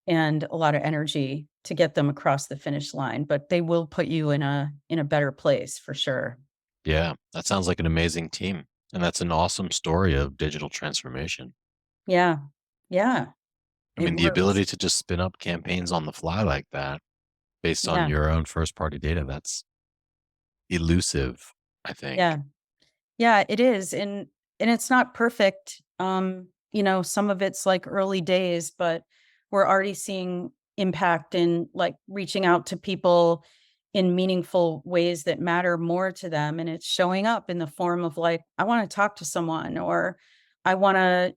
and a lot of energy to get them across the finish line, but they will put you in a better place for sure. Yeah, that sounds like an amazing team, and that's an awesome story of digital transformation. Yeah. Yeah, I it mean, the works. ability to just spin up campaigns on the fly like that based on Yeah. your own first party data, that's elusive, I Yeah. think. Yeah, it is, and it's not perfect. Some of it's like early days, but we're already seeing impact in like reaching out to people in meaningful ways that matter more to them, and it's showing up in the form of like, I want to talk to someone or I want to,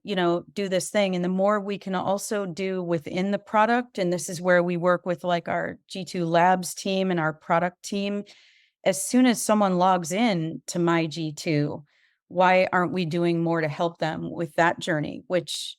do this thing. And the more we can also do within the product, and this is where we work with like our G2 Labs team and our product team as soon as someone logs in to my G2, why aren't we doing more to help them with that journey? Which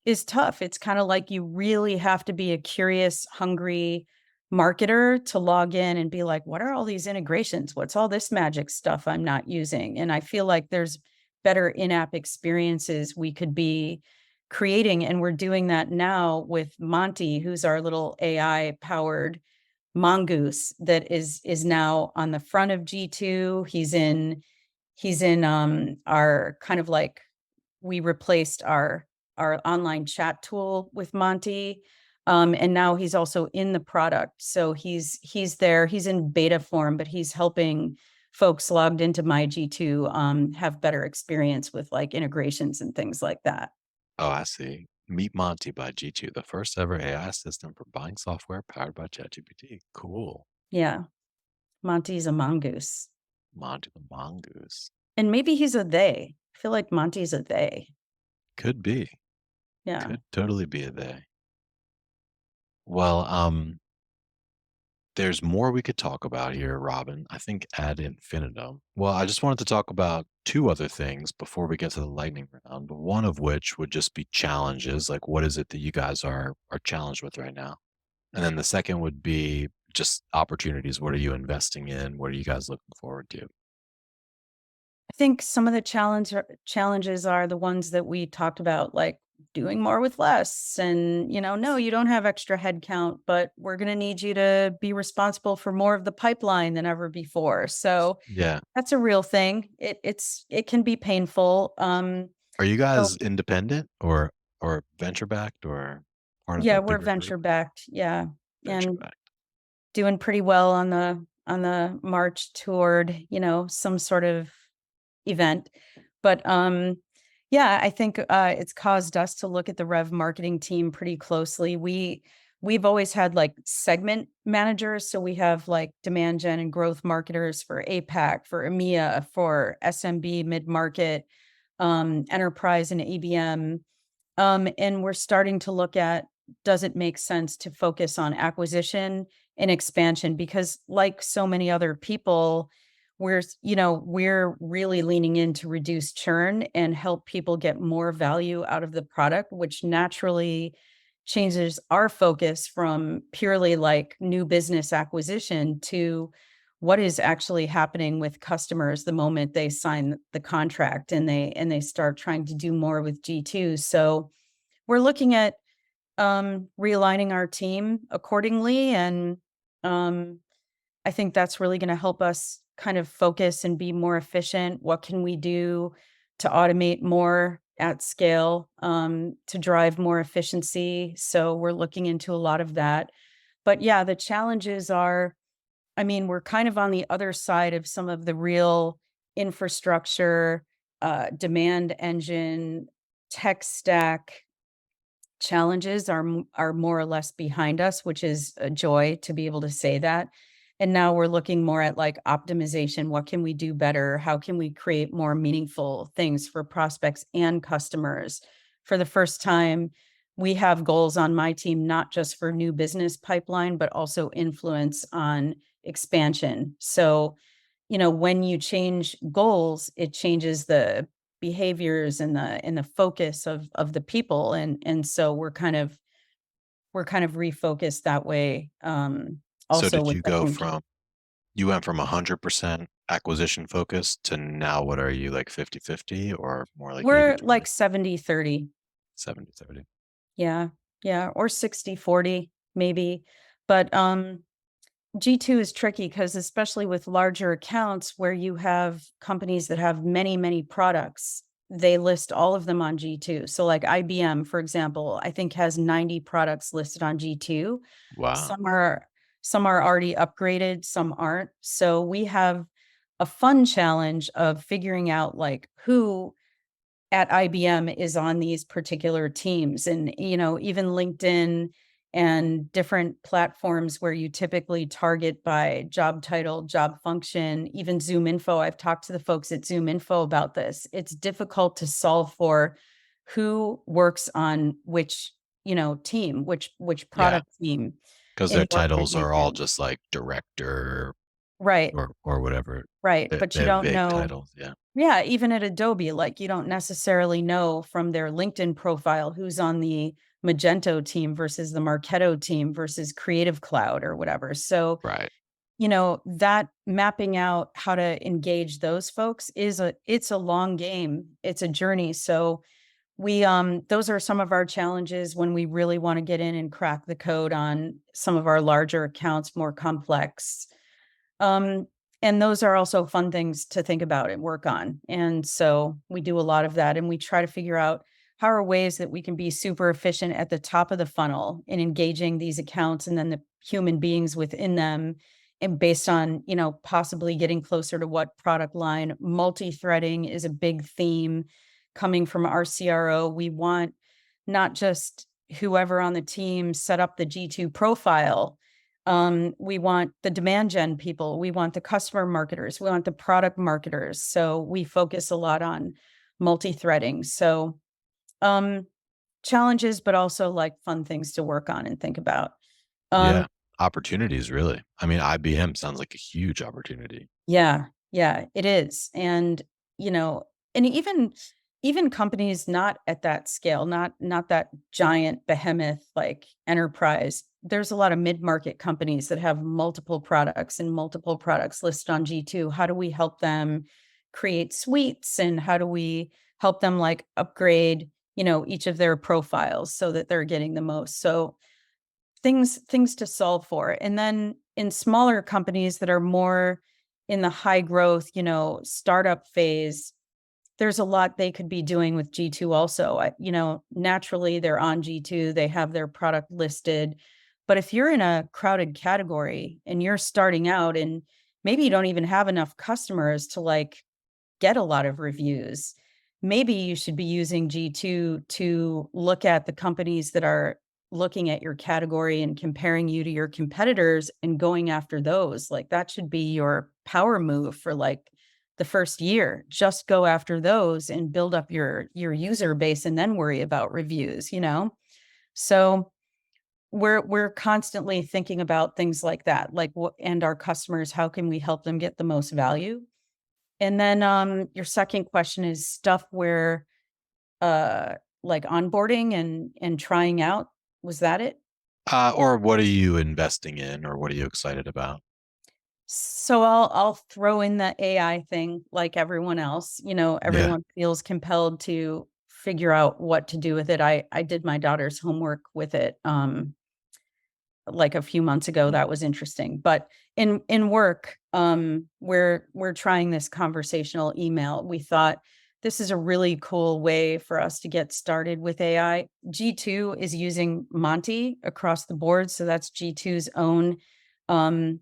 is tough. It's kind of like you really have to be a curious, hungry marketer to log in and be like, what are all these integrations? What's all this magic stuff I'm not using? And I feel like there's better in app experiences we could be creating. And we're doing that now with Monty, who's our little AI powered mongoose that is now on the front of G2. He's in our kind of like we replaced our online chat tool with Monty. And now he's also in the product. So he's there. He's in beta form, but he's helping folks logged into my G2 have better experience with like integrations and things like that. Oh, I see. Meet Monty by G2, the first ever AI system for buying software powered by ChatGPT. Cool. Yeah. Monty's a mongoose. Monty the mongoose. And maybe he's a they. I feel like Monty's a they. Could be. Yeah. Could totally be a they. Well, there's more we could talk about here, Robin. I think ad infinitum. Well, I just wanted to talk about two other things before we get to the lightning round. One of which would just be challenges, like what is it that you guys are challenged with right now? And then the second would be just opportunities. What are you investing in? What are you guys looking forward to? I think some of the challenges are the ones that we talked about, like doing more with less. And, no, you don't have extra headcount, but we're going to need you to be responsible for more of the pipeline than ever before. So Yeah. that's a real thing. It can be painful. Are you So guys independent or venture backed or part of yeah, a we're bigger group? venture backed. Yeah. Venture And backed. doing pretty well on the march toward, some sort of event. But yeah, I think it's caused us to look at the rev marketing team pretty closely. We've always had like segment managers, so we have like demand gen and growth marketers for APAC, for EMEA, for SMB, mid market, enterprise, and ABM. And we're starting to look at, does it make sense to focus on acquisition and expansion? Because like so many other people, we're really leaning in to reduce churn and help people get more value out of the product, which naturally changes our focus from purely like new business acquisition to what is actually happening with customers the moment they sign the contract and they start trying to do more with G2. So we're looking at realigning our team accordingly. And I think that's really going to help us kind of focus and be more efficient. What can we do to automate more at scale, to drive more efficiency? So we're looking into a lot of that. But yeah, the challenges are, I mean, we're kind of on the other side of some of the real infrastructure, demand engine, tech stack challenges are more or less behind us, which is a joy to be able to say that. And now we're looking more at like optimization. What can we do better? How can we create more meaningful things for prospects and customers? For the first time, we have goals on my team, not just for new business pipeline, but also influence on expansion. So, when you change goals, it changes the behaviors and the focus of the people. And so we're kind of refocused that way, So also did with you the go home team. from you went from 100% acquisition focus to now what are you like 50/50 or more like We're 80/20, like 70/30. 70/30? Yeah. Yeah. Or 60/40 maybe. But G2 is tricky because especially with larger accounts where you have companies that have many, many products, they list all of them on G2. So like IBM, for example, I think has 90 products listed on G2. Wow. Some are already upgraded, some aren't. So we have a fun challenge of figuring out like who at IBM is on these particular teams. And, even LinkedIn and different platforms where you typically target by job title, job function, even Zoom Info. I've talked to the folks at Zoom Info about this. It's difficult to solve for who works on which, team, which Yeah, product team because in their the titles are all organization. just like director Right, or whatever. right. They But you have don't vague know. titles. Yeah. Yeah, even at Adobe, like you don't necessarily know from their LinkedIn profile who's on the Magento team versus the Marketo team versus Creative Cloud or whatever. So, Right. that mapping out how to engage those folks it's a long game. It's a journey. So we those are some of our challenges when we really want to get in and crack the code on some of our larger accounts, more complex. Um, and those are also fun things to think about and work on. And so we do a lot of that and we try to figure out how are ways that we can be super efficient at the top of the funnel in engaging these accounts and then the human beings within them. And based on, possibly getting closer to what product line, multi-threading is a big theme coming from our CRO. We want not just whoever on the team set up the G2 profile. We want the demand gen people. We want the customer marketers. We want the product marketers. So we focus a lot on multi-threading. So um, challenges, but also like fun things to work on and think about. Um, Yeah. Opportunities, really. I mean, IBM sounds like a huge opportunity. Yeah, yeah, it is. And, you know, and even companies not at that scale, not that giant behemoth like enterprise. There's a lot of mid-market companies that have multiple products and multiple products listed on G2. How do we help them create suites and how do we help them like upgrade, each of their profiles so that they're getting the most. So things to solve for. And then in smaller companies that are more in the high growth, startup phase, there's a lot they could be doing with G2 also. Naturally they're on G2, they have their product listed. But if you're in a crowded category and you're starting out and maybe you don't even have enough customers to like get a lot of reviews, maybe you should be using G2 to look at the companies that are looking at your category and comparing you to your competitors and going after those. Like that should be your power move for like the first year. Just go after those and build up your user base and then worry about reviews. So we're constantly thinking about things like that, like what, and our customers, how can we help them get the most value? And then your second question is stuff where uh like onboarding and trying out. Was that it? Or what are you investing in, or what are you excited about? So I'll throw in the AI thing like everyone else. Yeah. Everyone feels compelled to figure out what to do with it. I did my daughter's homework with it like a few months ago. Mm. That was interesting. But in work, we're trying this conversational email. We thought this is a really cool way for us to get started with AI. G2 is using Monty across the board, so that's G2's um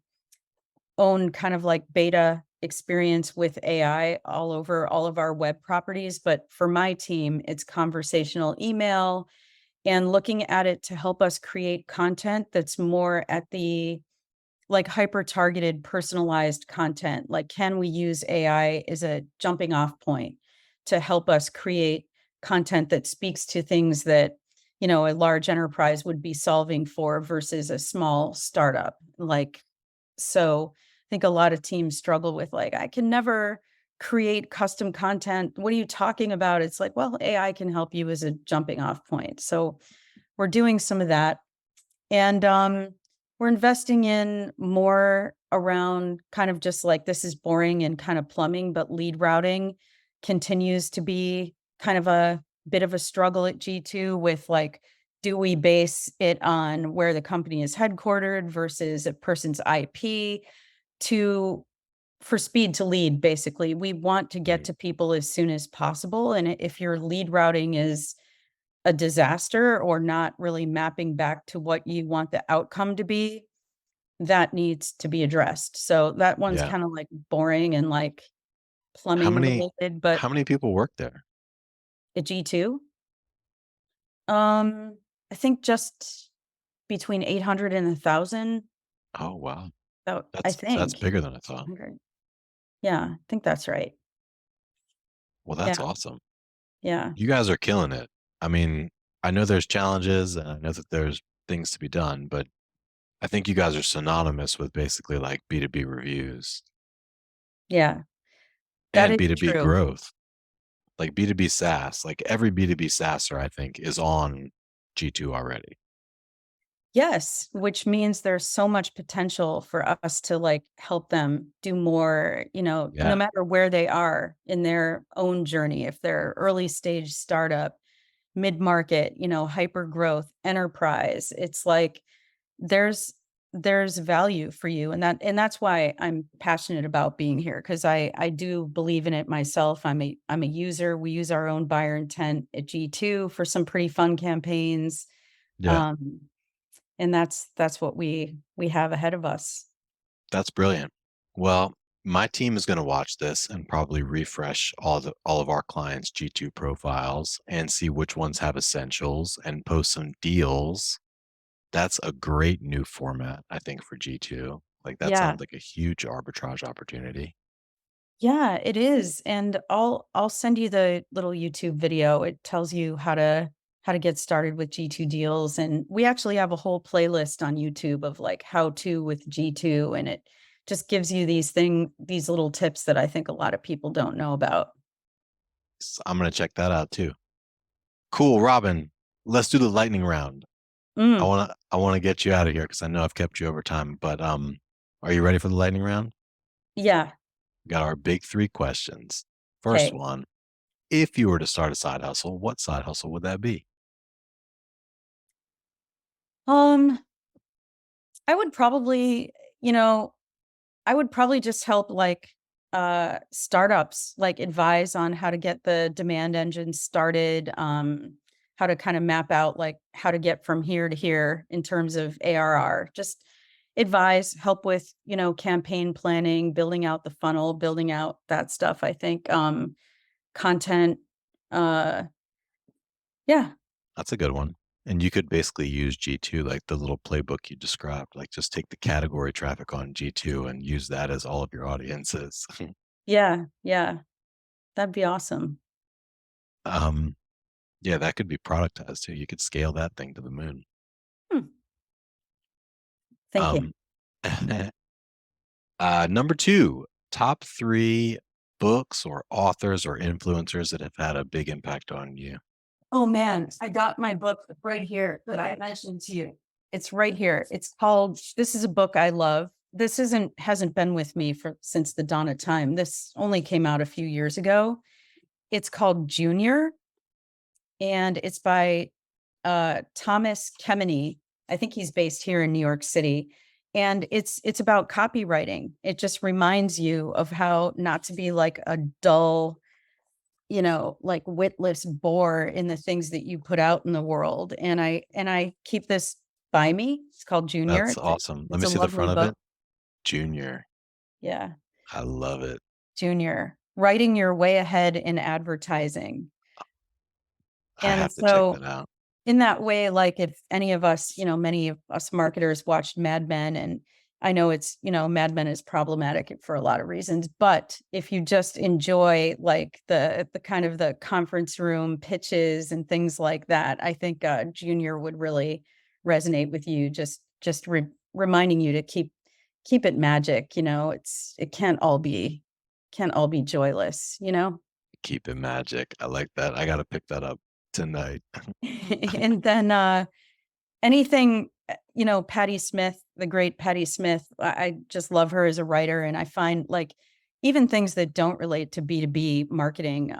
own kind of like beta experience with AI all over all of our web properties. But for my team, it's conversational email and looking at it to help us create content that's more at the like hyper targeted, personalized content. Like, can we use AI as a jumping off point to help us create content that speaks to things that, a large enterprise would be solving for versus a small startup? Like, so I think a lot of teams struggle with like, I can never create custom content. What are you talking about? It's like, well, AI can help you as a jumping off point. So we're doing some of that. And we're investing in more around kind of just like this is boring and kind of plumbing, but lead routing continues to be kind of a bit of a struggle at G2 with like, do we base it on where the company is headquartered versus a person's IP to for speed to lead, basically. We want to get Mm. to people as soon as possible. And if your lead routing is a disaster or not really mapping back to what you want the outcome to be, that needs to be addressed. So that one's Yeah. kind of like boring and like How plumbing many related, but how many people work there? at G2, um, I think just between 800 and 1,000. Oh, wow. I That's think. bigger than I thought. 100. Yeah, I think that's right. Well, Yeah, that's awesome. yeah, You guys are killing it. I mean, I know there's challenges and I know that there's things to be done, but I think you guys are synonymous with basically like B2B reviews yeah. That and is B2B true. growth, like B2B SaaS. Like every B2B SaaSer, I think, is on G2 already. Yes, which means there's so much potential for us to like help them do more, no Yeah. matter where they are in their own journey. If they're early stage startup, mid-market, hyper growth, enterprise, it's like there's there's value for you. And that's why I'm passionate about being here because I do believe in it myself. I'm a user. We use our own buyer intent at G2 for some pretty fun campaigns. Yeah. Um, and that's what we have ahead of us. That's brilliant. Well, my team is going to watch this and probably refresh all of our clients' G2 profiles and see which ones have essentials and post some deals. That's a great new format, I think, for G2. Like that Yeah. sounds like a huge arbitrage opportunity. Yeah, it is. And I'll send you the little YouTube video. It tells you how to get started with G2 deals. And we actually have a whole playlist on YouTube of like how to with G2. And it just gives you these little tips that I think a lot of people don't know about. I'm going to check that out too. Cool, Robin. Let's do the lightning round. Mm, I want to get you out of here because I know I've kept you over time. But are you ready for the lightning round? yeah. We got our big three questions. First Okay. one: if you were to start a side hustle, what side hustle would that be? Um, I would probably, you know, I would probably just help like startups like advise on how to get the demand engine started, how to kind of map out like how to get from here to here in terms of ARR. Just advise, help with, campaign planning, building out the funnel, building out that stuff. I think content uh yeah. That's a good one. And you could basically use G2, like the little playbook you described, like just take the category traffic on G2 and use that as all of your audiences. Yeah, yeah. That'd be awesome. um, yeah, that could be productized too. You could scale that thing to the moon. Hmm, thinking. Um, number two, top three books or authors or influencers that have had a big impact on you. Oh man, I got my book right here that I mentioned to you. It's right here. It's called, this is a book I love. This hasn't been with me for since the dawn of time. This only came out a few years ago. It's called Junior, and it's by Thomas Kemeny. I think he's based here in New York City. And it's about copywriting. It just reminds you of how not to be like a dull, like witless bore in the things that you put out in the world. And I keep this by me. It's called Junior. That's awesome. Let It's me a see the lovely front of book. it. Junior. Yeah. I love it. Junior. Writing your way ahead in advertising. I And have to check so that out. in that way, like if any of us, many of us marketers watched Mad Men, and I know it's, Mad Men is problematic for a lot of reasons, but if you just enjoy like the kind of the conference room pitches and things like that, I think Junior would really resonate with you. Just reminding you to keep it magic. It can't all be joyless. Keep it magic. I like that. I gotta pick that up tonight. And then anything, Patti Smith, the great Patti Smith, I just love her as a writer, and I find, like, even things that don't relate to B2B marketing,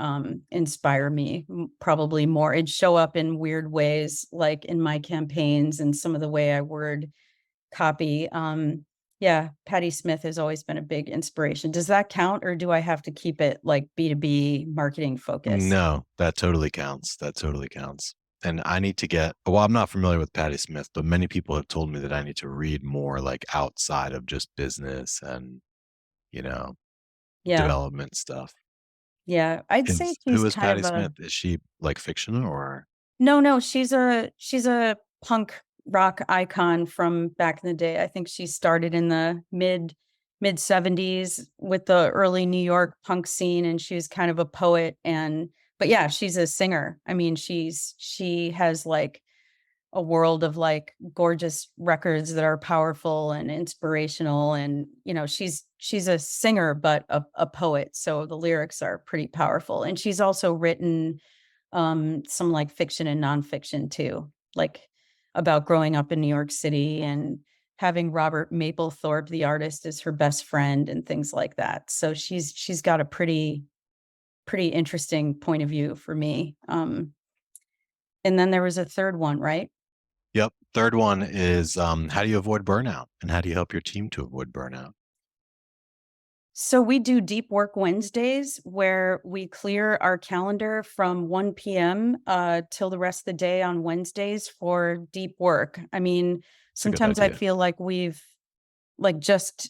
inspire me probably more and show up in weird ways, like in my campaigns and some of the way I word copy. Yeah, Patti Smith has always been a big inspiration. Does that count, or do I have to keep it like B2B marketing focused? No, that totally counts. That totally counts. And I need to get, well, I'm not familiar with Patti Smith, but many people have told me that I need to read more like outside of just business and, you know, Yeah. development stuff. Yeah. I'd say she's Who is kind Patti of a Smith? Is she like fictional or No, no, she's a punk rock icon from back in the day. I think she started in the mid 70s with the early New York punk scene, and she was kind of a poet. And but yeah, she's a singer. I mean, she has like a world of like gorgeous records that are powerful and inspirational. And she's a singer but a poet, so the lyrics are pretty powerful. And she's also written some like fiction and nonfiction too, like about growing up in New York City and having Robert Mapplethorpe, the artist, as her best friend and things like that. So she's got a pretty interesting point of view for me. And then there was a third one, right? Yep. Third one is how do you avoid burnout and how do you help your team to avoid burnout? So we do Deep Work Wednesdays where we clear our calendar from 1 p.m. Till the rest of the day on Wednesdays for deep work. I mean, It's a good sometimes I idea. feel like we've like just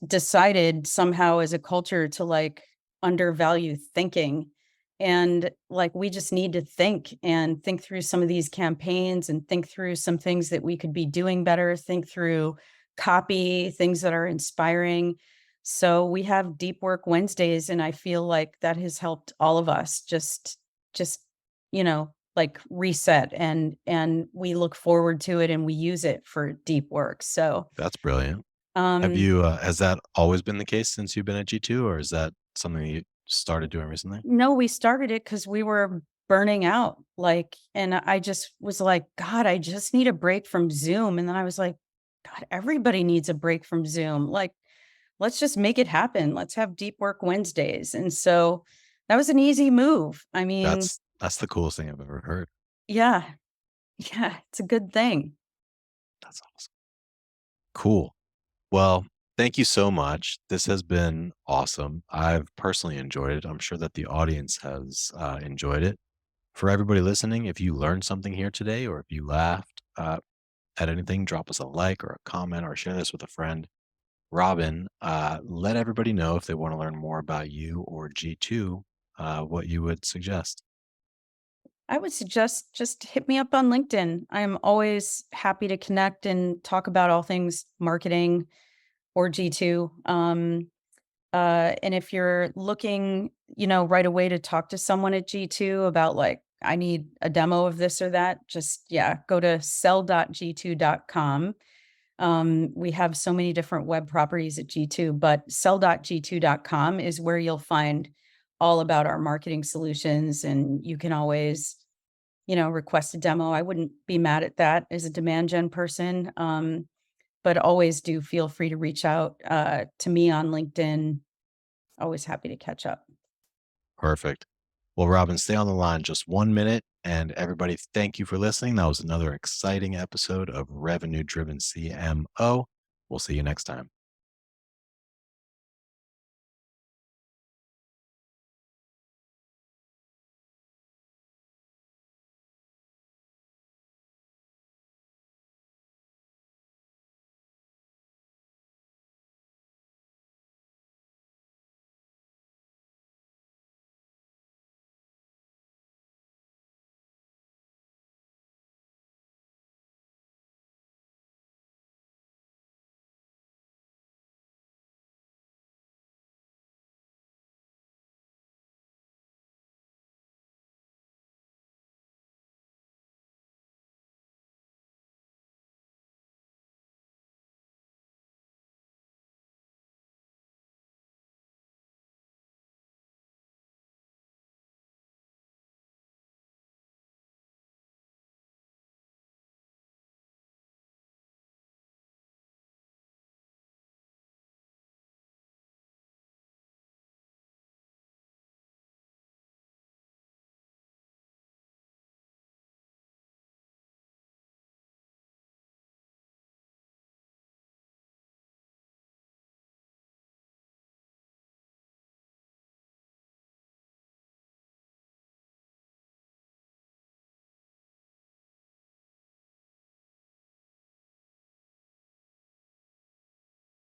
decided somehow as a culture to like undervalue thinking. And like we just need to think through some of these campaigns and think through some things that we could be doing better, think through copy, things that are inspiring. So we have Deep Work Wednesdays, and I feel like that has helped all of us just like reset, and we look forward to it and we use it for deep work. So That's brilliant. Have um you, has that always been the case since you've been at G2 or is that something you started doing recently? No, we started it because we were burning out, like, and I just was like, "God, I just need a break from Zoom," and then I was like, "God, everybody needs a break from Zoom, like, let's just make it happen, let's have Deep Work Wednesdays," and so, That was an easy move. I mean, That's the coolest thing I've ever heard. yeah, yeah, it's a good thing. That's awesome. Cool. Well, thank you so much. This has been awesome. I've personally enjoyed it. I'm sure that the audience has enjoyed it. For everybody listening, if you learned something here today or if you laughed at anything, drop us a like or a comment or share this with a friend. Robin, let everybody know if they want to learn more about you or G2, what you would suggest. I would suggest just hit me up on LinkedIn. I am always happy to connect and talk about all things marketing or G2. And if you're looking, right away to talk to someone at G2 about like, I need a demo of this or that, just, yeah, go to sell.g2.com. We have so many different web properties at G2, but sell.g2.com is where you'll find all about our marketing solutions. And you can always, request a demo. I wouldn't be mad at that as a demand gen person. But always do feel free to reach out to me on LinkedIn. Always happy to catch up. Perfect. Well, Robin, stay on the line just 1 minute. And everybody, thank you for listening. That was another exciting episode of Revenue Driven CMO. We'll see you next time.